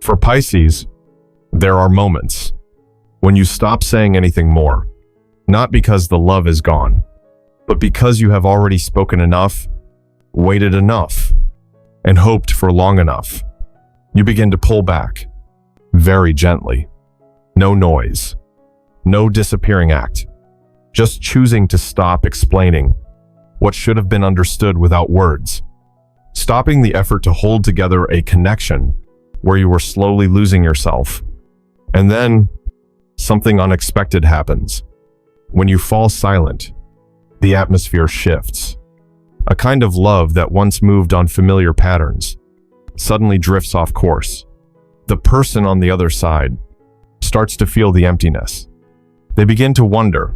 For Pisces, there are moments when you stop saying anything more, not because the love is gone, but because you have already spoken enough, waited enough, and hoped for long enough. You begin to pull back, very gently. No noise, no disappearing act, just choosing to stop explaining what should have been understood without words, stopping the effort to hold together a connection where you were slowly losing yourself. And then something unexpected happens. When you fall silent, the atmosphere shifts. A kind of love that once moved on familiar patterns suddenly drifts off course. The person on the other side starts to feel the emptiness. They begin to wonder.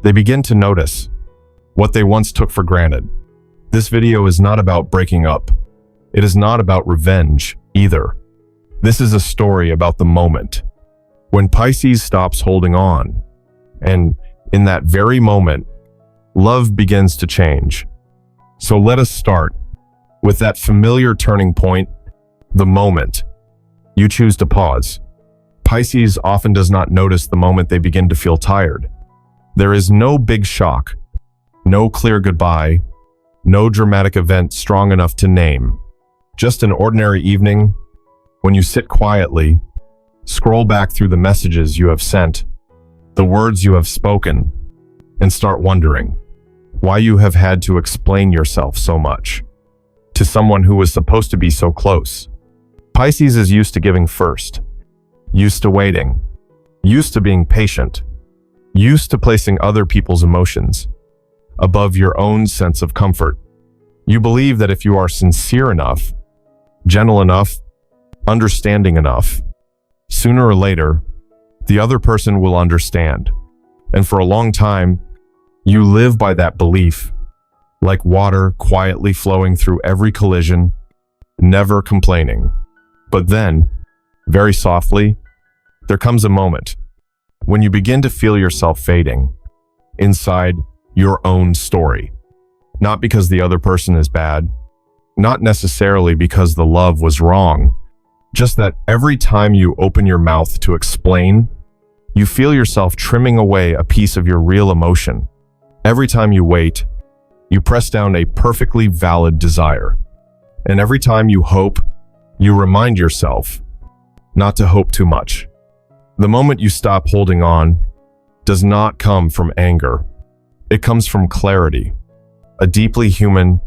They begin to notice what they once took for granted. This video is not about breaking up. It is not about revenge either. This is a story about the moment when Pisces stops holding on, and in that very moment, love begins to change. So let us start with that familiar turning point, the moment you choose to pause. Pisces often does not notice the moment they begin to feel tired. There is no big shock, no clear goodbye, no dramatic event strong enough to name. Just an ordinary evening when you sit quietly, scroll back through the messages you have sent, the words you have spoken, and start wondering why you have had to explain yourself so much to someone who was supposed to be so close. Pisces is used to giving first, used to waiting, used to being patient, used to placing other people's emotions above your own sense of comfort. You believe that if you are sincere enough, gentle enough, understanding enough, sooner or later, the other person will understand. And for a long time, you live by that belief, like water quietly flowing through every collision, never complaining. But then, very softly, there comes a moment when you begin to feel yourself fading inside your own story. Not because the other person is bad, not necessarily because the love was wrong, just that every time you open your mouth to explain, you feel yourself trimming away a piece of your real emotion. Every time you wait, you press down a perfectly valid desire. And every time you hope, you remind yourself not to hope too much. The moment you stop holding on does not come from anger. It comes from clarity, a deeply human,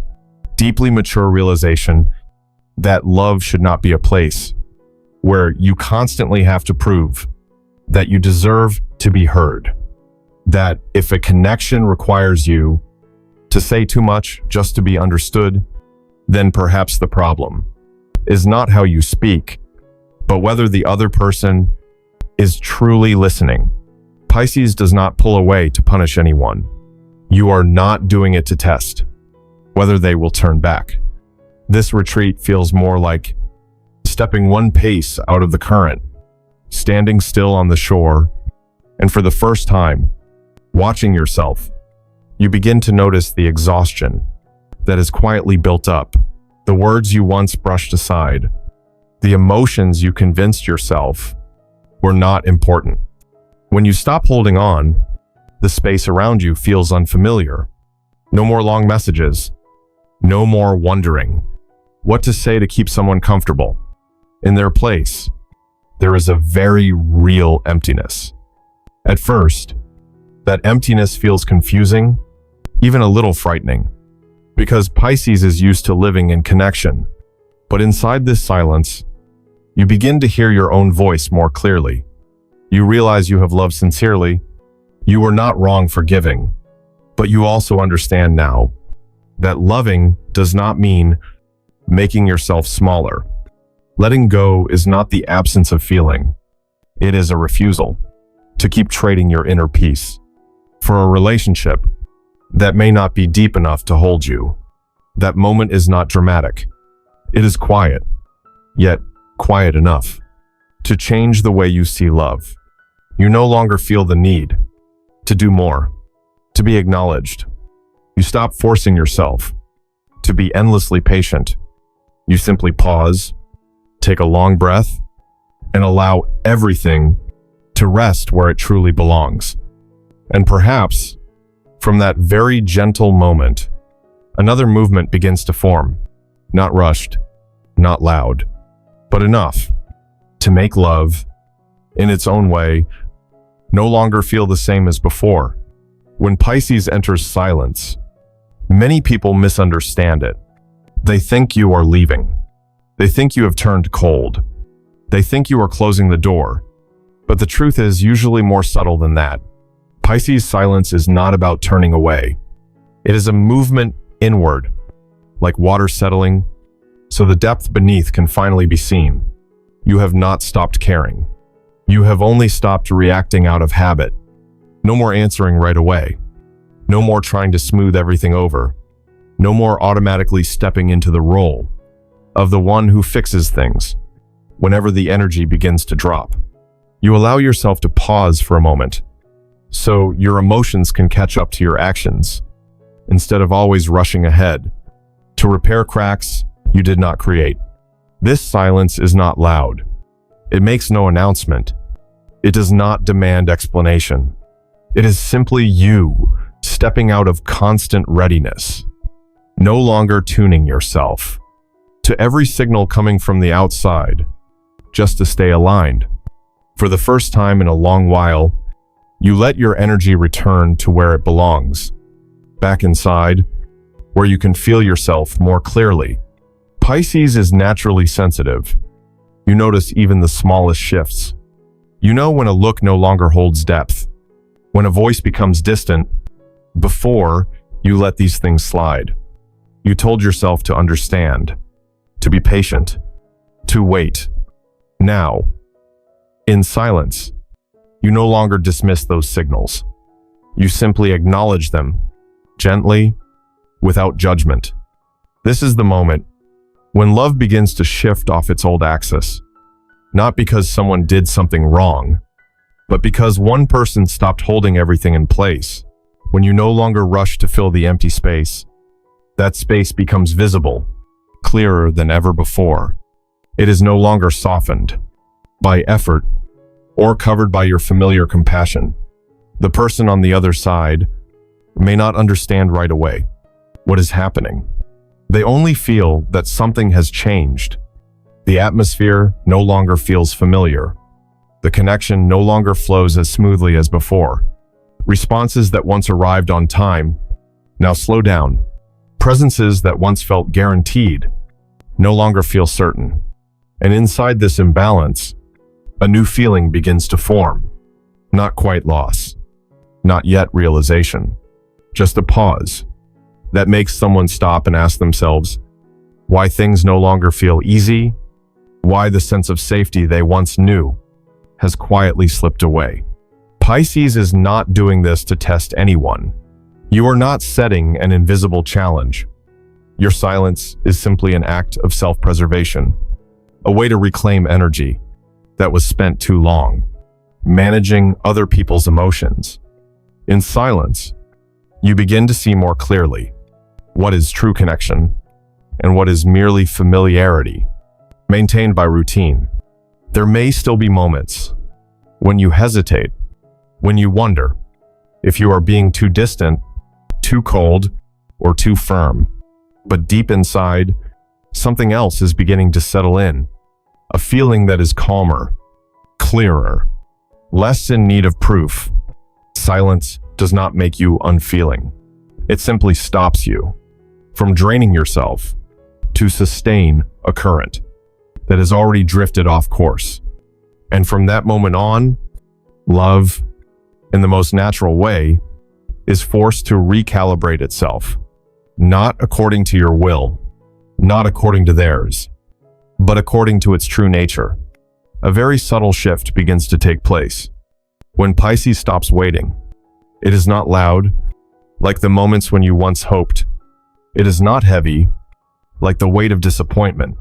deeply mature realization that love should not be a place where you constantly have to prove that you deserve to be heard. That if a connection requires you to say too much just to be understood, then perhaps the problem is not how you speak, but whether the other person is truly listening. Pisces does not pull away to punish anyone. You are not doing it to test whether they will turn back. This retreat feels more like stepping one pace out of the current, standing still on the shore, and for the first time, watching yourself. You begin to notice the exhaustion that is quietly built up, the words you once brushed aside, the emotions you convinced yourself were not important. When you stop holding on, the space around you feels unfamiliar. No more long messages, no more wondering what to say to keep someone comfortable. In their place, there is a very real emptiness. At first, that emptiness feels confusing, even a little frightening, because Pisces is used to living in connection. But inside this silence, you begin to hear your own voice more clearly. You realize you have loved sincerely. You were not wrong for giving, but you also understand now that loving does not mean making yourself smaller. Letting go is not the absence of feeling. It is a refusal to keep trading your inner peace for a relationship that may not be deep enough to hold you. That moment is not dramatic. It is quiet, yet quiet enough to change the way you see love. You no longer feel the need to do more, to be acknowledged. You stop forcing yourself to be endlessly patient. You simply pause, take a long breath, and allow everything to rest where it truly belongs. And perhaps, from that very gentle moment, another movement begins to form, not rushed, not loud, but enough to make love, in its own way, no longer feel the same as before. When Pisces enters silence, many people misunderstand it. They think you are leaving. They think you have turned cold. They think you are closing the door. But the truth is usually more subtle than that. Pisces silence is not about turning away. It is a movement inward, like water settling, so the depth beneath can finally be seen. You have not stopped caring. You have only stopped reacting out of habit. No more answering right away. No more trying to smooth everything over. No more automatically stepping into the role of the one who fixes things whenever the energy begins to drop. You allow yourself to pause for a moment so your emotions can catch up to your actions instead of always rushing ahead to repair cracks you did not create. This silence is not loud. It makes no announcement. It does not demand explanation. It is simply you stepping out of constant readiness, no longer tuning yourself to every signal coming from the outside, just to stay aligned. For the first time in a long while, you let your energy return to where it belongs, back inside, where you can feel yourself more clearly. Pisces is naturally sensitive. You notice even the smallest shifts. You know when a look no longer holds depth, when a voice becomes distant. Before, you let these things slide. You told yourself to understand, to be patient, to wait. Now, in silence, you no longer dismiss those signals. You simply acknowledge them, gently, without judgment. This is the moment when love begins to shift off its old axis, not because someone did something wrong, but because one person stopped holding everything in place. When you no longer rush to fill the empty space, that space becomes visible, clearer than ever before. It is no longer softened by effort or covered by your familiar compassion. The person on the other side may not understand right away what is happening. They only feel that something has changed. The atmosphere no longer feels familiar. The connection no longer flows as smoothly as before. Responses that once arrived on time now slow down. Presences that once felt guaranteed no longer feel certain. And inside this imbalance, a new feeling begins to form. Not quite loss, not yet realization, just a pause that makes someone stop and ask themselves why things no longer feel easy, why the sense of safety they once knew has quietly slipped away. Pisces is not doing this to test anyone. You are not setting an invisible challenge. Your silence is simply an act of self-preservation, a way to reclaim energy that was spent too long, managing other people's emotions. In silence, you begin to see more clearly what is true connection and what is merely familiarity, maintained by routine. There may still be moments when you hesitate, when you wonder if you are being too distant, too cold, or too firm. But deep inside, something else is beginning to settle in, a feeling that is calmer, clearer, less in need of proof. Silence does not make you unfeeling. It simply stops you from draining yourself to sustain a current that has already drifted off course. And from that moment on, love, in the most natural way, is forced to recalibrate itself, not according to your will, not according to theirs, but according to its true nature. A very subtle shift begins to take place. When Pisces stops waiting, it is not loud, like the moments when you once hoped. It is not heavy, like the weight of disappointment.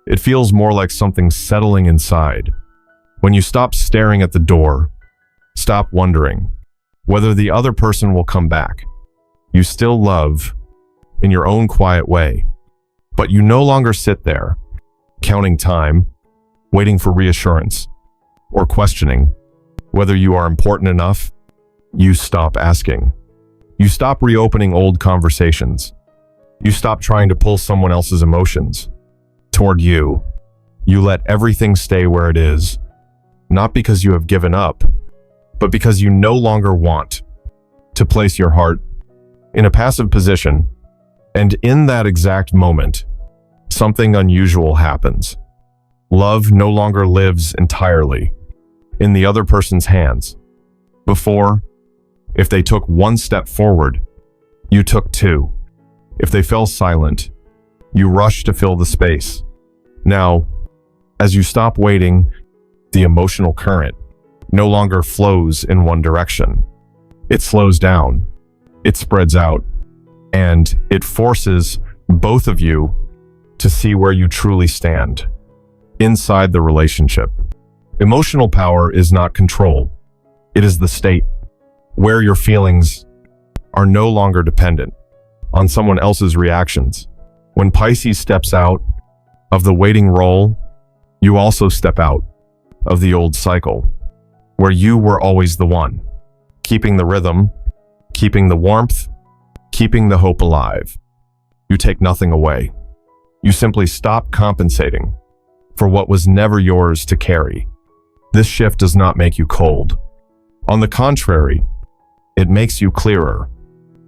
It feels more like something settling inside. When you stop staring at the door, stop wondering whether the other person will come back. You still love in your own quiet way, but you no longer sit there, counting time, waiting for reassurance, or questioning whether you are important enough, you stop asking. You stop reopening old conversations. You stop trying to pull someone else's emotions toward you. You let everything stay where it is, not because you have given up, but because you no longer want to place your heart in a passive position. And in that exact moment, something unusual happens. Love no longer lives entirely in the other person's hands. Before, if they took one step forward, you took two. If they fell silent, you rushed to fill the space. Now, as you stop waiting, the emotional current no longer flows in one direction. It slows down, it spreads out, and it forces both of you to see where you truly stand inside the relationship. Emotional power is not control. It is the state where your feelings are no longer dependent on someone else's reactions. When Pisces steps out of the waiting role, you also step out of the old cycle, where you were always the one, keeping the rhythm, keeping the warmth, keeping the hope alive. You take nothing away. You simply stop compensating for what was never yours to carry. This shift does not make you cold. On the contrary, it makes you clearer.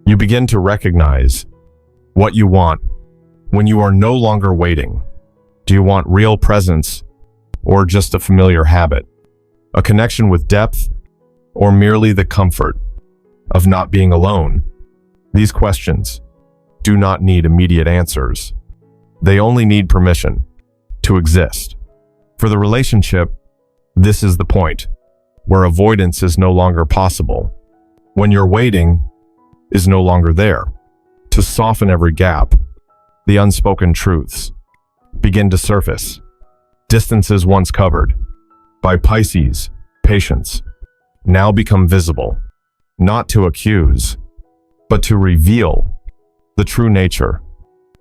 You begin to recognize what you want when you are no longer waiting. Do you want real presence or just a familiar habit? A connection with depth or merely the comfort of not being alone? These questions do not need immediate answers. They only need permission to exist. For the relationship, this is the point where avoidance is no longer possible. When your waiting is no longer there to soften every gap, the unspoken truths begin to surface. Distances once covered by Pisces patience now become visible, not to accuse, but to reveal the true nature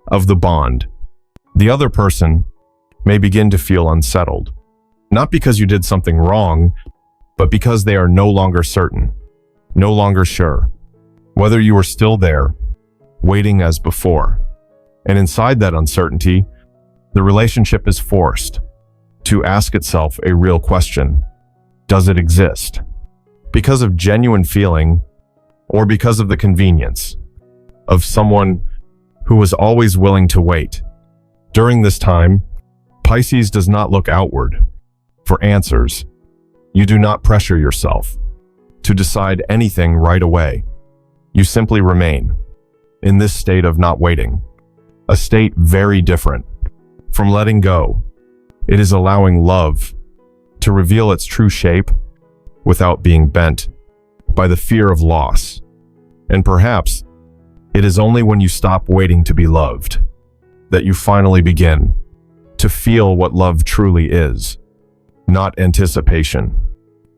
of the bond. The other person may begin to feel unsettled, not because you did something wrong, but because they are no longer certain, no longer sure whether you are still there, waiting as before. And inside that uncertainty, the relationship is forced to ask itself a real question. Does it exist? Because of genuine feeling, or because of the convenience of someone who was always willing to wait? During this time, Pisces does not look outward for answers. You do not pressure yourself to decide anything right away. You simply remain in this state of not waiting, a state very different from letting go. It is allowing love to reveal its true shape without being bent by the fear of loss. And perhaps it is only when you stop waiting to be loved that you finally begin to feel what love truly is. Not anticipation,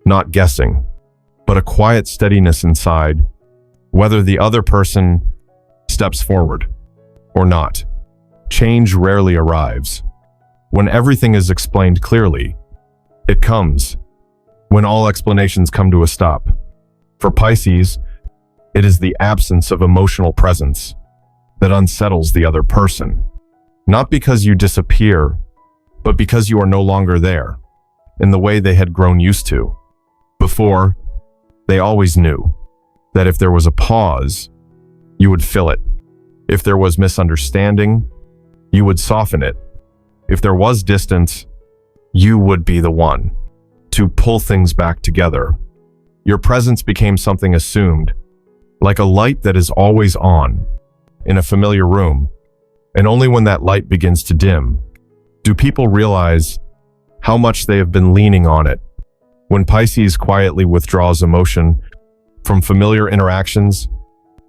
not guessing, but a quiet steadiness inside, whether the other person steps forward or not. Change rarely arrives when everything is explained clearly. It comes when all explanations come to a stop. For Pisces, it is the absence of emotional presence that unsettles the other person. Not because you disappear, but because you are no longer there in the way they had grown used to. Before, they always knew that if there was a pause, you would fill it. If there was misunderstanding, you would soften it. If there was distance, you would be the one to pull things back together. Your presence became something assumed, like a light that is always on in a familiar room. And only when that light begins to dim, do people realize how much they have been leaning on it. When Pisces quietly withdraws emotion from familiar interactions,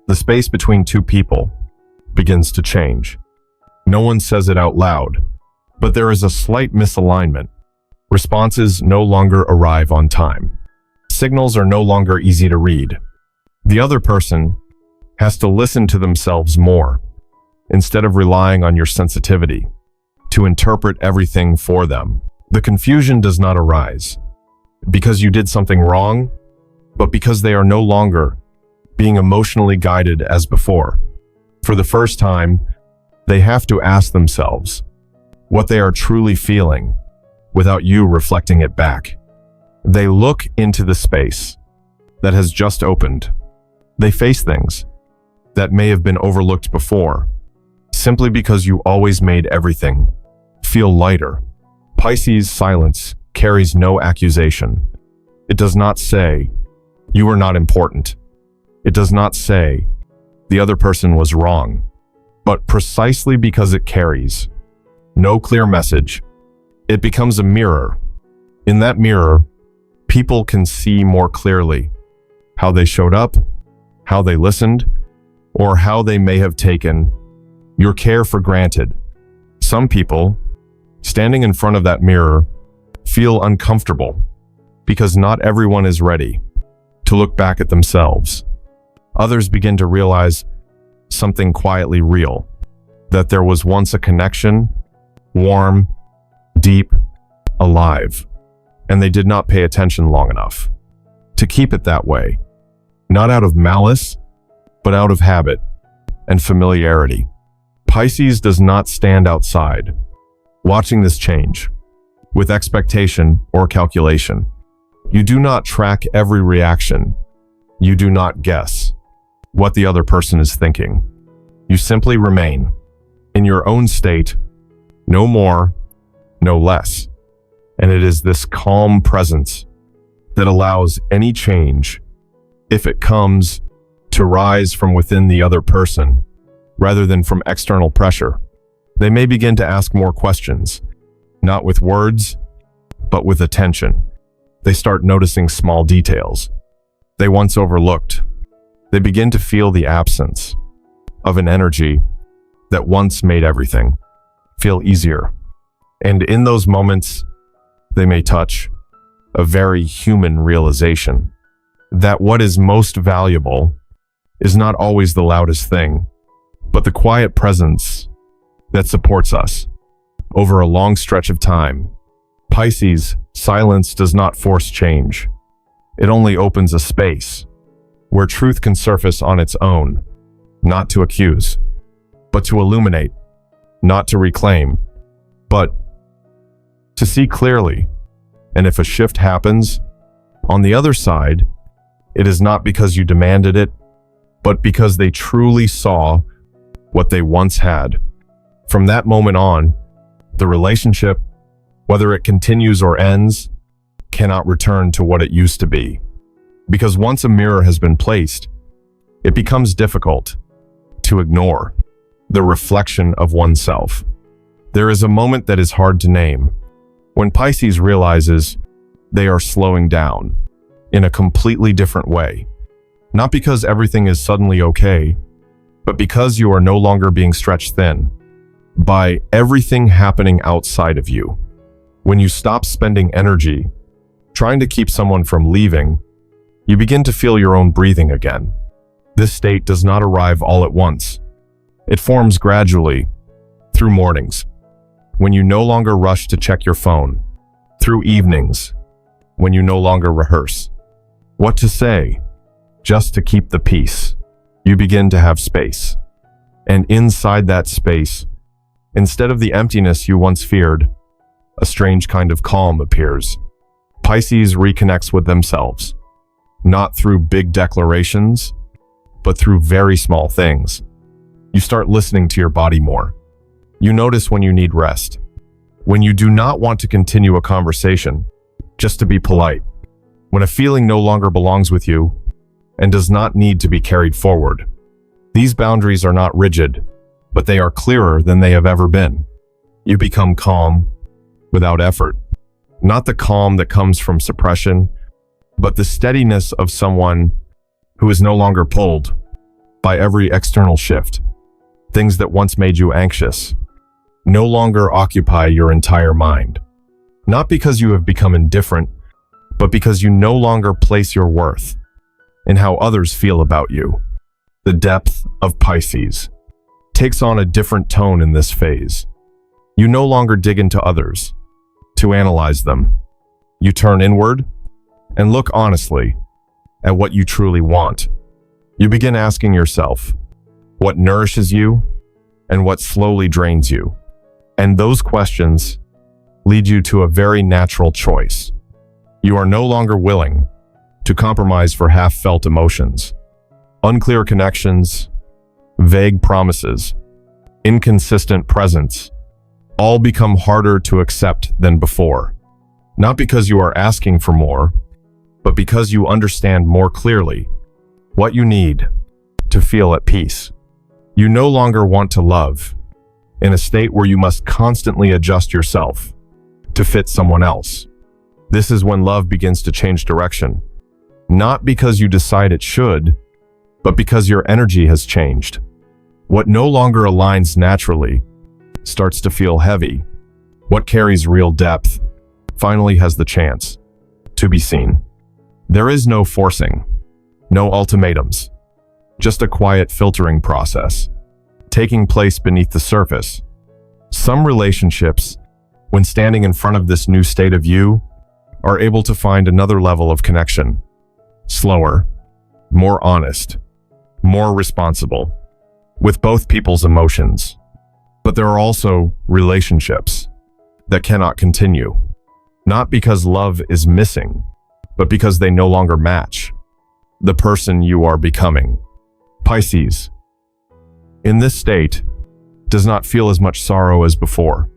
the space between two people begins to change. No one says it out loud, but there is a slight misalignment. Responses no longer arrive on time. Signals are no longer easy to read. The other person has to listen to themselves more, instead of relying on your sensitivity to interpret everything for them. The confusion does not arise because you did something wrong, but because they are no longer being emotionally guided as before. For the first time, they have to ask themselves what they are truly feeling without you reflecting it back. They look into the space that has just opened. They face things that may have been overlooked before, simply because you always made everything feel lighter. Pisces silence carries no accusation. It does not say, you are not important. It does not say, the other person was wrong. But precisely because it carries no clear message, it becomes a mirror. In that mirror, people can see more clearly how they showed up, how they listened, or how they may have taken your care for granted. Some people, standing in front of that mirror, feel uncomfortable because not everyone is ready to look back at themselves. Others begin to realize something quietly real, that there was once a connection, warm, deep, alive, and they did not pay attention long enough to keep it that way, not out of malice, but out of habit and familiarity. Pisces does not stand outside, watching this change, with expectation or calculation. You do not track every reaction. You do not guess what the other person is thinking. You simply remain in your own state, no more, no less. And it is this calm presence that allows any change, if it comes, to rise from within the other person, rather than from external pressure. They may begin to ask more questions, not with words, but with attention. They start noticing small details they once overlooked. They begin to feel the absence of an energy that once made everything feel easier. And in those moments, they may touch a very human realization that what is most valuable is not always the loudest thing, but the quiet presence that supports us over a long stretch of time. Pisces, silence does not force change. It only opens a space where truth can surface on its own, not to accuse, but to illuminate, not to reclaim, but to see clearly. And if a shift happens, on the other side, it is not because you demanded it, but because they truly saw what they once had. From that moment on, the relationship, whether it continues or ends, cannot return to what it used to be. Because once a mirror has been placed, it becomes difficult to ignore the reflection of oneself. There is a moment that is hard to name, when Pisces realizes they are slowing down in a completely different way. Not because everything is suddenly okay, but because you are no longer being stretched thin by everything happening outside of you. When you stop spending energy trying to keep someone from leaving, you begin to feel your own breathing again. This state does not arrive all at once. It forms gradually, through mornings, when you no longer rush to check your phone, through evenings, when you no longer rehearse what to say, just to keep the peace. You begin to have space. And inside that space, instead of the emptiness you once feared, a strange kind of calm appears. Pisces reconnects with themselves, not through big declarations, but through very small things. You start listening to your body more. You notice when you need rest, when you do not want to continue a conversation just to be polite, when a feeling no longer belongs with you and does not need to be carried forward. These boundaries are not rigid, but they are clearer than they have ever been. You become calm without effort. Not the calm that comes from suppression, but the steadiness of someone who is no longer pulled by every external shift. Things that once made you anxious no longer occupy your entire mind. Not because you have become indifferent, but because you no longer place your worth in how others feel about you. The depth of Pisces takes on a different tone in this phase. You no longer dig into others to analyze them. You turn inward and look honestly at what you truly want. You begin asking yourself what nourishes you and what slowly drains you. And those questions lead you to a very natural choice. You are no longer willing to compromise for half-felt emotions. Unclear connections, vague promises, inconsistent presence all become harder to accept than before. Not because you are asking for more, but because you understand more clearly what you need to feel at peace. You no longer want to love in a state where you must constantly adjust yourself to fit someone else. This is when love begins to change direction, not because you decide it should, but because your energy has changed. What no longer aligns naturally starts to feel heavy. What carries real depth finally has the chance to be seen. There is no forcing, no ultimatums, just a quiet filtering process taking place beneath the surface. Some relationships, when standing in front of this new state of you, are able to find another level of connection. Slower, more honest, more responsible, with both people's emotions. But there are also relationships that cannot continue, not because love is missing, but because they no longer match the person you are becoming. Pisces, in this state, does not feel as much sorrow as before.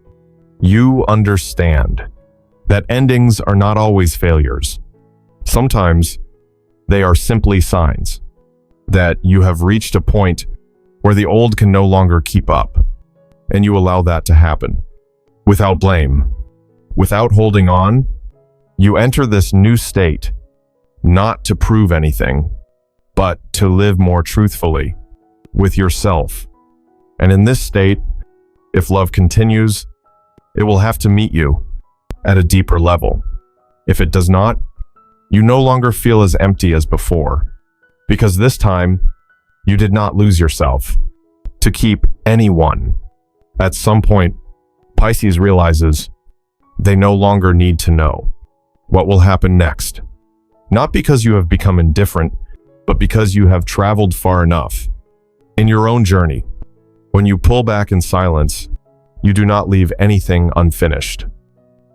You understand that endings are not always failures. Sometimes they are simply signs that you have reached a point where the old can no longer keep up, and you allow that to happen. Without blame, without holding on, you enter this new state not to prove anything, but to live more truthfully with yourself. And in this state, if love continues, it will have to meet you at a deeper level. If it does not, you no longer feel as empty as before, because this time, you did not lose yourself to keep anyone. At some point, Pisces realizes they no longer need to know what will happen next. Not because you have become indifferent, but because you have traveled far enough in your own journey. When you pull back in silence, you do not leave anything unfinished.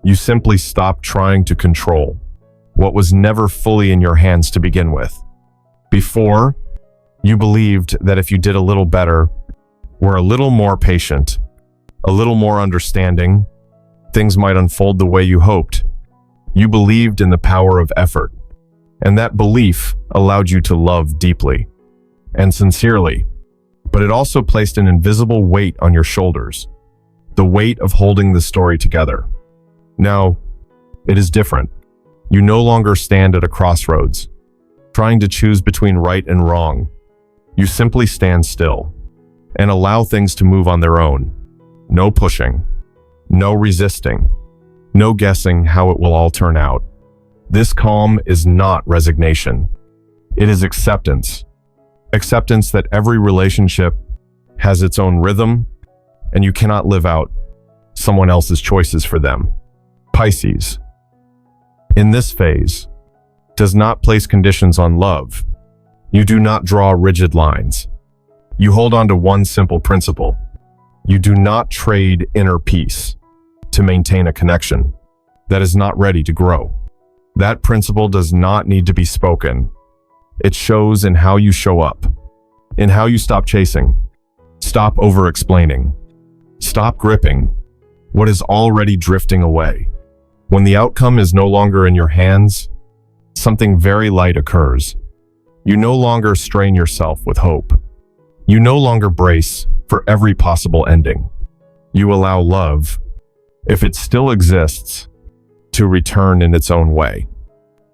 You simply stop trying to control what was never fully in your hands to begin with. Before, you believed that if you did a little better, were a little more patient, a little more understanding, things might unfold the way you hoped. You believed in the power of effort, and that belief allowed you to love deeply and sincerely, but it also placed an invisible weight on your shoulders, the weight of holding the story together. Now, it is different. You no longer stand at a crossroads, trying to choose between right and wrong. You simply stand still and allow things to move on their own. No pushing, no resisting, no guessing how it will all turn out. This calm is not resignation. It is acceptance. Acceptance that every relationship has its own rhythm, and you cannot live out someone else's choices for them. Pisces, in this phase, does not place conditions on love. You do not draw rigid lines. You hold on to one simple principle. You do not trade inner peace to maintain a connection that is not ready to grow. That principle does not need to be spoken. It shows in how you show up, in how you stop chasing, stop over-explaining, stop gripping what is already drifting away. When the outcome is no longer in your hands, something very light occurs. You no longer strain yourself with hope. You no longer brace for every possible ending. You allow love, if it still exists, to return in its own way.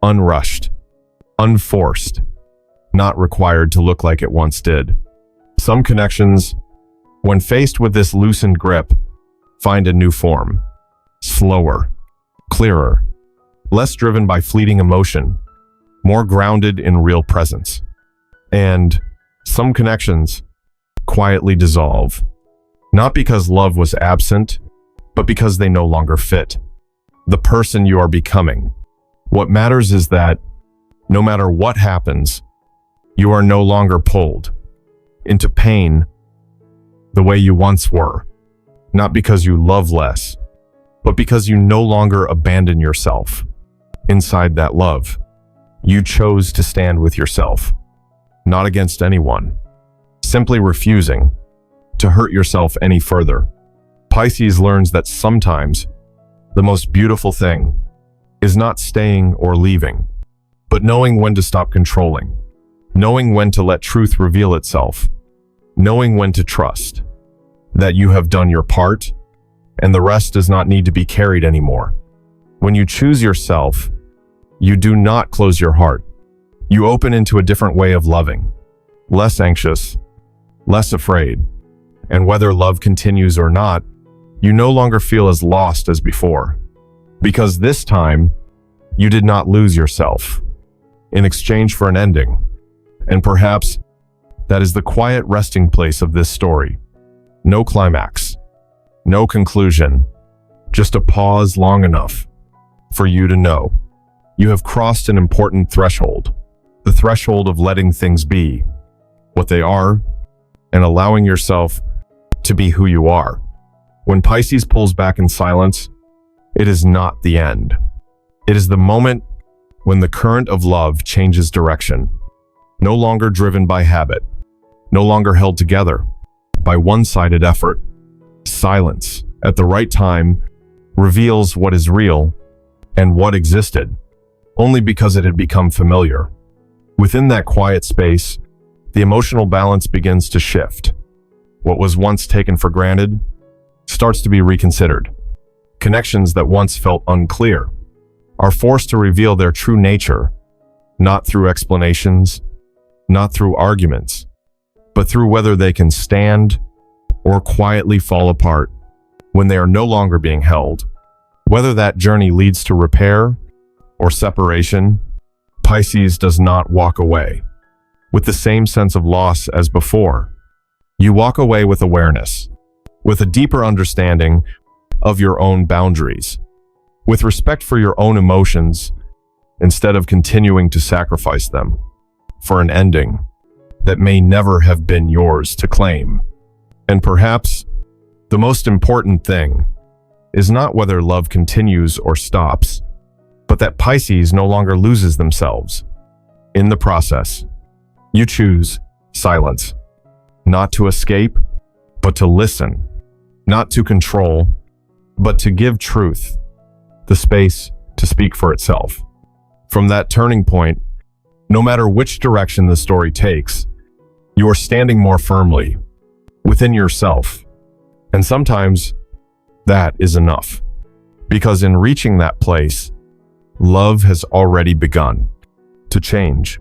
Unrushed, unforced, not required to look like it once did. Some connections, when faced with this loosened grip, find a new form. Slower, clearer, less driven by fleeting emotion, more grounded in real presence. And some connections quietly dissolve, not because love was absent, but because they no longer fit. the person you are becoming. What matters is that no matter what happens, you are no longer pulled into pain the way you once were, not because you love less, but because you no longer abandon yourself inside that love. You chose to stand with yourself, not against anyone, simply refusing to hurt yourself any further. Pisces learns that sometimes the most beautiful thing is not staying or leaving, but knowing when to stop controlling, knowing when to let truth reveal itself, knowing when to trust that you have done your part and the rest does not need to be carried anymore. When you choose yourself, you do not close your heart. You open into a different way of loving, less anxious, less afraid, and whether love continues or not, you no longer feel as lost as before, because this time you did not lose yourself in exchange for an ending. And perhaps that is the quiet resting place of this story. No climax, no conclusion, just a pause long enough for you to know you have crossed an important threshold, the threshold of letting things be what they are and allowing yourself to be who you are. When Pisces pulls back in silence, it is not the end. It is the moment when the current of love changes direction, no longer driven by habit, no longer held together by one-sided effort. Silence, at the right time, reveals what is real and what existed, only because it had become familiar. Within that quiet space, the emotional balance begins to shift. What was once taken for granted starts to be reconsidered. Connections that once felt unclear are forced to reveal their true nature, not through explanations, not through arguments, but through whether they can stand or quietly fall apart when they are no longer being held. Whether that journey leads to repair or separation, Pisces does not walk away with the same sense of loss as before. You walk away with awareness, with a deeper understanding of your own boundaries, with respect for your own emotions, instead of continuing to sacrifice them for an ending that may never have been yours to claim. And perhaps the most important thing is not whether love continues or stops, but that Pisces no longer loses themselves in the process. You choose silence, not to escape, but to listen, not to control, but to give truth the space to speak for itself. From that turning point, no matter which direction the story takes, you are standing more firmly within yourself. And sometimes that is enough, because in reaching that place, love has already begun to change.